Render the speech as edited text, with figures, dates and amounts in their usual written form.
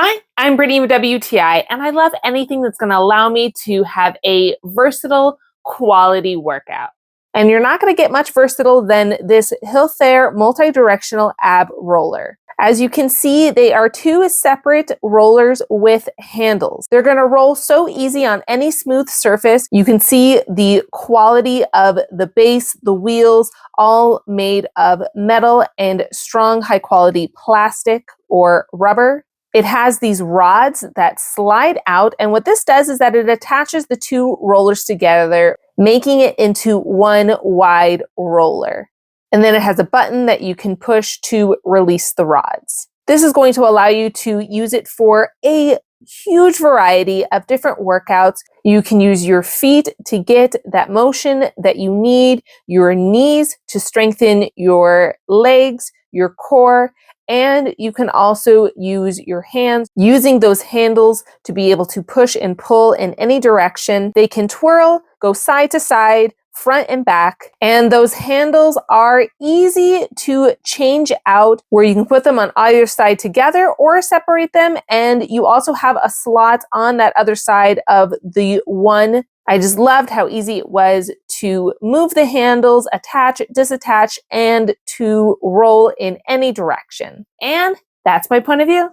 Hi, I'm Brittany with WTI, and I love anything that's going to allow me to have a versatile quality workout. And you're not going to get much versatile than this Hlthair multi-directional ab roller. As you can see, they are two separate rollers with handles. They're going to roll so easy on any smooth surface. You can see the quality of the base, the wheels, all made of metal and strong high quality plastic or rubber. It has these rods that slide out, and what this does is that it attaches the two rollers together, making it into one wide roller. And then it has a button that you can push to release the rods. This is going to allow you to use it for a huge variety of different workouts. You can use your feet to get that motion that you need, your knees to strengthen your legs, your core, and you can also use your hands, using those handles to be able to push and pull in any direction. They can twirl, go side to side, front and back, and those handles are easy to change out, where you can put them on either side together or separate them, and you also have a slot on that other side of the one. I just loved how easy it was to move the handles, attach, disattach, and to roll in any direction. And that's my point of view.